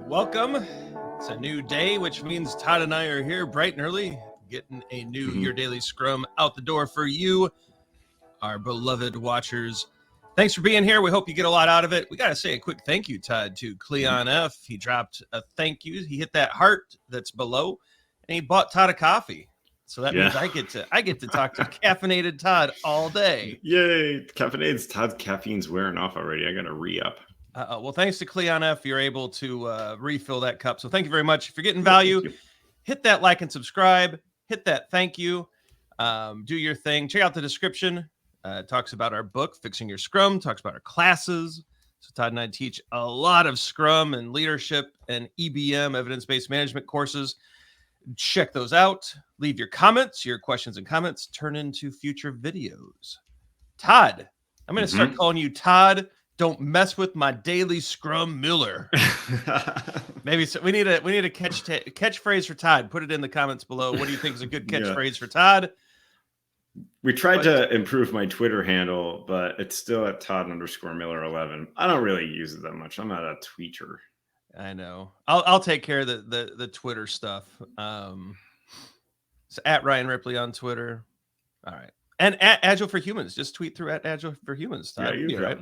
Welcome. It's a new day, which means Todd and I are here bright and early, getting a new Your Daily Scrum out the door for you, our beloved watchers. Thanks for being here. We hope you get a lot out of it. We got to say a quick thank you, Todd, to Cleon F. He dropped a thank you. He hit that heart that's below, and he bought Todd a coffee. So that means I get to talk to caffeinated Todd all day. Yay! Caffeinated Todd's caffeine's wearing off already. I got to re-up. Well, thanks to Cleon F, you're able to refill that cup. So thank you very much. If you're getting value, hit that like and subscribe. Hit that thank you. Do your thing. Check out the description. It talks about our book, Fixing Your Scrum. Talks about our classes. So Todd and I teach a lot of Scrum and leadership and EBM, evidence-based management courses. Check those out. Leave your comments. Your questions and comments turn into future videos. Todd, I'm going to start calling you Todd. Don't mess with my daily Scrum Miller. Maybe so. We need a catchphrase for Todd. Put it in the comments below. What do you think is a good catchphrase for Todd? We tried to improve my Twitter handle, but it's still at Todd_Miller11. I don't really use it that much. I'm not a tweeter. I know. I'll take care of the Twitter stuff. So at Ryan Ripley on Twitter. All right. And at Agile for Humans. Just tweet through at Agile for Humans. Todd. Yeah, right?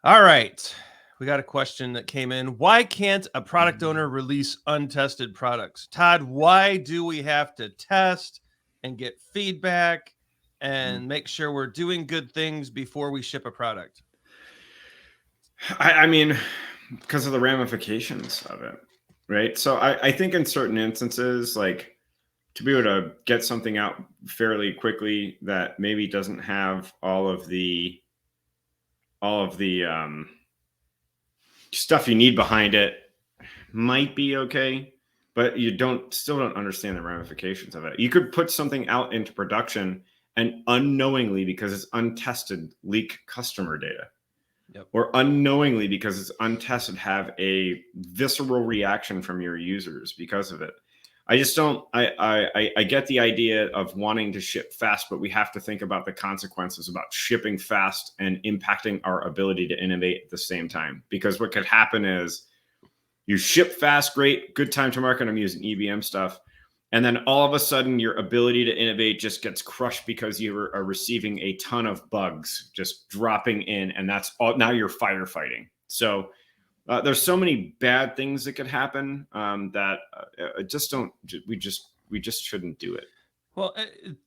All right. We got a question that came in. Why can't a product owner release untested products? Todd, why do we have to test and get feedback and make sure we're doing good things before we ship a product? I mean, because of the ramifications of it, right? So I think in certain instances, like, to be able to get something out fairly quickly that maybe doesn't have all of the stuff you need behind it might be okay, but you still don't understand the ramifications of it. You could put something out into production and unknowingly, because it's untested, leak customer data. Yep. Or unknowingly, because it's untested, have a visceral reaction from your users because of it. I just don't, I get the idea of wanting to ship fast, but we have to think about the consequences about shipping fast and impacting our ability to innovate at the same time. Because what could happen is you ship fast, great, good time to market. I'm using EBM stuff. And then all of a sudden your ability to innovate just gets crushed because you are receiving a ton of bugs just dropping in. And that's all, now you're firefighting. So there's so many bad things that could happen that we just shouldn't do it. Well,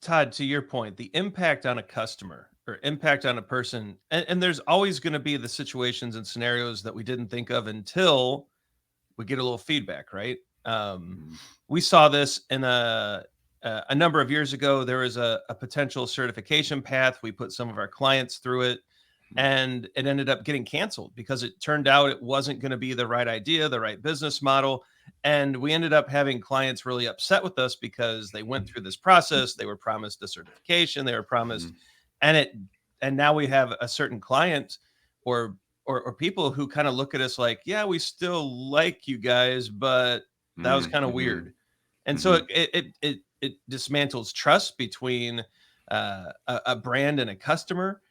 Todd, to your point, the impact on a customer or impact on a person, and there's always going to be the situations and scenarios that we didn't think of until we get a little feedback, right? We saw this in a number of years ago. There was a potential certification path. We put some of our clients through it, and it ended up getting canceled because it turned out it wasn't going to be the right idea, the right business model. And we ended up having clients really upset with us because they went through this process. They were promised a certification. They were promised, and now we have a certain client or people who kind of look at us like, yeah, we still like you guys, but that was kind of weird. And so it dismantles trust between a brand and a customer.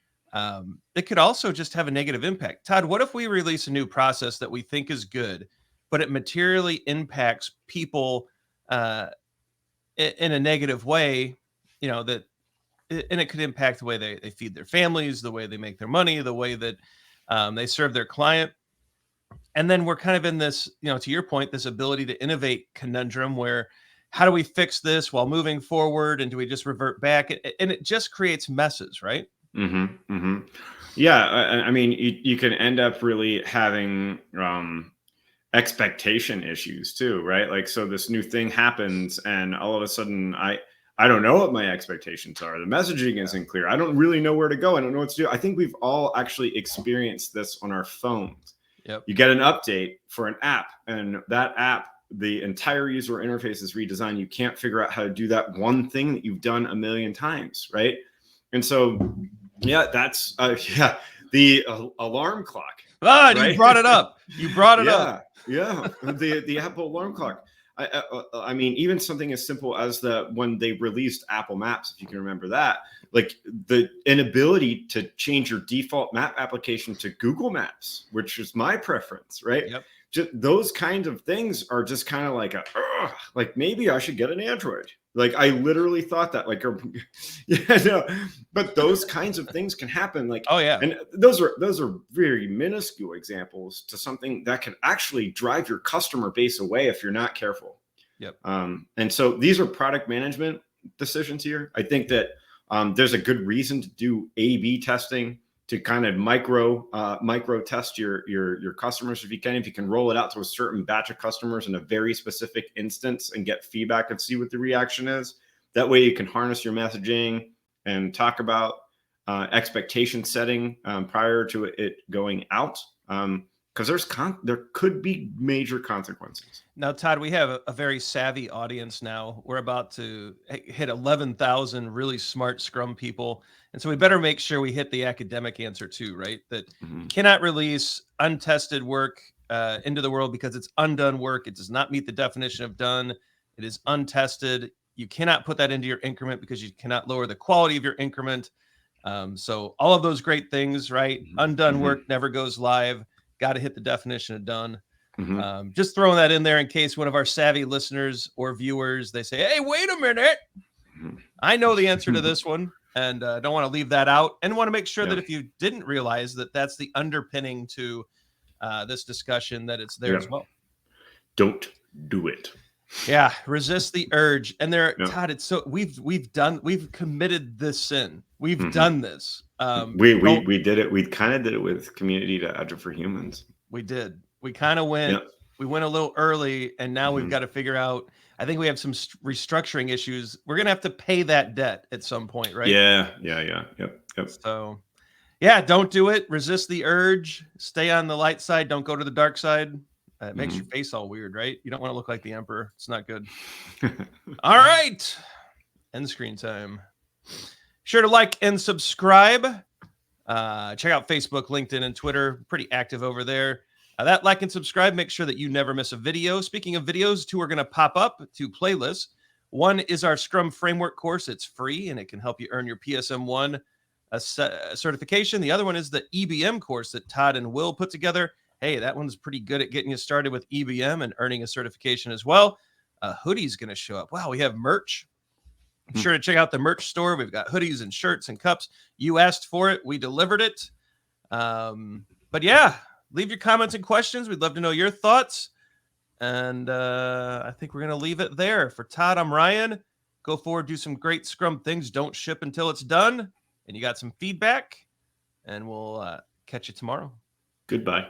It could also just have a negative impact. Todd, what if we release a new process that we think is good, but it materially impacts people in a negative way, and it could impact the way they feed their families, the way they make their money, the way that they serve their client. And then we're kind of in this, to your point, this ability to innovate conundrum where how do we fix this while moving forward? And do we just revert back? And it just creates messes, right? Yeah. I mean, you can end up really having expectation issues too, right? Like, so this new thing happens and all of a sudden I don't know what my expectations are. The messaging isn't clear. I don't really know where to go. I don't know what to do. I think we've all actually experienced this on our phones. Yep. You get an update for an app, and that app, the entire user interface is redesigned. You can't figure out how to do that one thing that you've done a million times, right? And so, yeah, that's the alarm clock. Right? Right? You brought it up. Up. Yeah, the Apple alarm clock. I mean, even something as simple as when they released Apple Maps, if you can remember that, like the inability to change your default map application to Google Maps, which is my preference, right? Yep. those kinds of things are just kind of like like maybe I should get an Android. Like I literally thought that, like, yeah, no, but those kinds of things can happen. Like, Oh yeah. and those are very minuscule examples to something that can actually drive your customer base away if you're not careful. Yep. And so these are product management decisions here. I think that there's a good reason to do A/B testing, to kind of micro test your customers if you can roll it out to a certain batch of customers in a very specific instance and get feedback and see what the reaction is. That way you can harness your messaging and talk about expectation setting prior to it going out. Because there could be major consequences. Now, Todd, we have a very savvy audience now. We're about to hit 11,000 really smart Scrum people. And so we better make sure we hit the academic answer too, right? That you cannot release untested work into the world because it's undone work. It does not meet the definition of done. It is untested. You cannot put that into your increment because you cannot lower the quality of your increment. So all of those great things, right? Undone work never goes live. Got to hit the definition of done. Just throwing that in there in case one of our savvy listeners or viewers, they say, hey, wait a minute. I know the answer to this one, and don't want to leave that out, and want to make sure that if you didn't realize that that's the underpinning to this discussion, that it's there as well. Don't do it. Yeah. Resist the urge. And there, Todd, it's so we've committed this sin. We've done this. We did it. We kind of did it with Community to Agile for Humans. We did. We kind of went, we went a little early, and now we've got to figure out, I think we have some restructuring issues. We're going to have to pay that debt at some point, right? Yeah. Yep. So yeah, don't do it. Resist the urge. Stay on the light side. Don't go to the dark side. It makes your face all weird, right? You don't want to look like the emperor. It's not good. All right. End screen time. Sure to like and subscribe. Check out Facebook, LinkedIn, and Twitter. Pretty active over there. That like and subscribe. Make sure that you never miss a video. Speaking of videos, 2 are going to pop up to playlists. One is our Scrum Framework course. It's free, and it can help you earn your PSM I certification. The other one is the EBM course that Todd and Will put together. Hey, that one's pretty good at getting you started with EBM and earning a certification as well. A hoodie's going to show up. Wow, we have merch. Be sure to check out the merch store. We've got hoodies and shirts and cups. You asked for it. We delivered it. But yeah, leave your comments and questions. We'd love to know your thoughts. And I think we're going to leave it there. For Todd, I'm Ryan. Go forward, do some great Scrum things. Don't ship until it's done. And you got some feedback. And we'll catch you tomorrow. Goodbye.